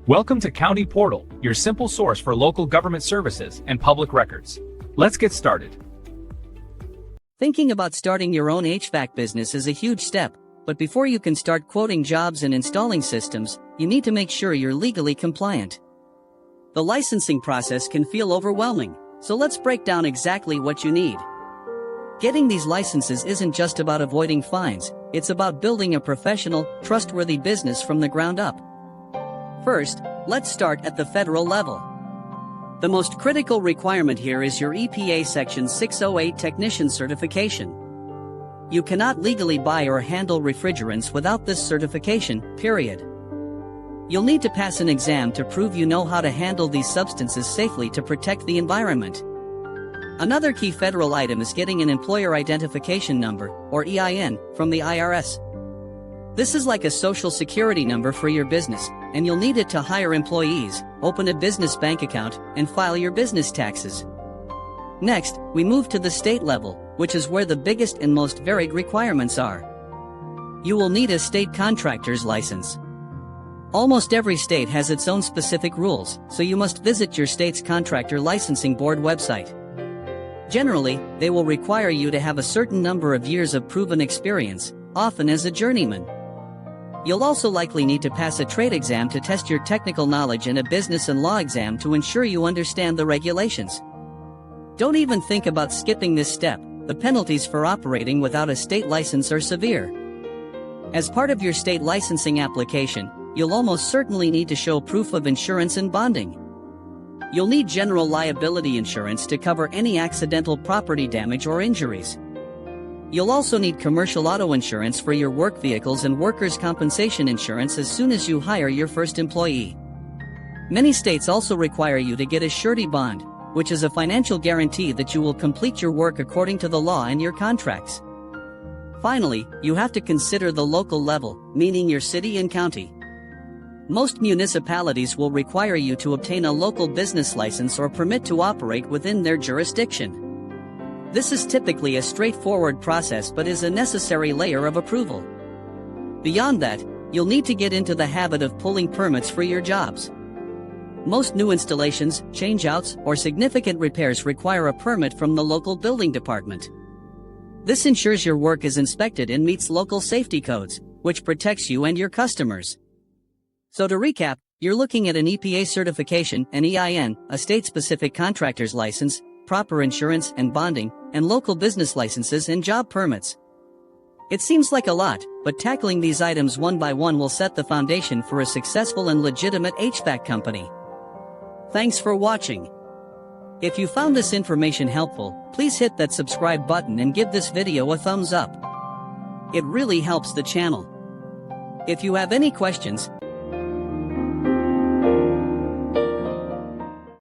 Welcome to County Portal, your simple source for local government services and public records. Let's get started. Thinking about starting your own HVAC business is a huge step, but before you can start quoting jobs and installing systems, you need to make sure you're legally compliant. The licensing process can feel overwhelming, so let's break down exactly what you need. Getting these licenses isn't just about avoiding fines, it's about building a professional, trustworthy business from the ground up. First, let's start at the federal level. The most critical requirement here is your EPA Section 608 technician certification. You cannot legally buy or handle refrigerants without this certification, period. You'll need to pass an exam to prove you know how to handle these substances safely to protect the environment. Another key federal item is getting an employer identification number, or EIN, from the IRS. This is like a social security number for your business, and you'll need it to hire employees, open a business bank account, and file your business taxes. Next, we move to the state level, which is where the biggest and most varied requirements are. You will need a state contractor's license. Almost every state has its own specific rules, so you must visit your state's contractor licensing board website. Generally, they will require you to have a certain number of years of proven experience, often as a journeyman. You'll also likely need to pass a trade exam to test your technical knowledge and a business and law exam to ensure you understand the regulations. Don't even think about skipping this step. The penalties for operating without a state license are severe. As part of your state licensing application, you'll almost certainly need to show proof of insurance and bonding. You'll need general liability insurance to cover any accidental property damage or injuries. You'll also need commercial auto insurance for your work vehicles and workers' compensation insurance as soon as you hire your first employee. Many states also require you to get a surety bond, which is a financial guarantee that you will complete your work according to the law and your contracts. Finally, you have to consider the local level, meaning your city and county. Most municipalities will require you to obtain a local business license or permit to operate within their jurisdiction. This is typically a straightforward process but is a necessary layer of approval. Beyond that, you'll need to get into the habit of pulling permits for your jobs. Most new installations, change-outs, or significant repairs require a permit from the local building department. This ensures your work is inspected and meets local safety codes, which protects you and your customers. So to recap, you're looking at an EPA certification, an EIN, a state-specific contractor's license, proper insurance and bonding, and local business licenses and job permits. It seems like a lot, but tackling these items one by one will set the foundation for a successful and legitimate HVAC company. Thanks for watching. If you found this information helpful, please hit that subscribe button and give this video a thumbs up. It really helps the channel. If you have any questions,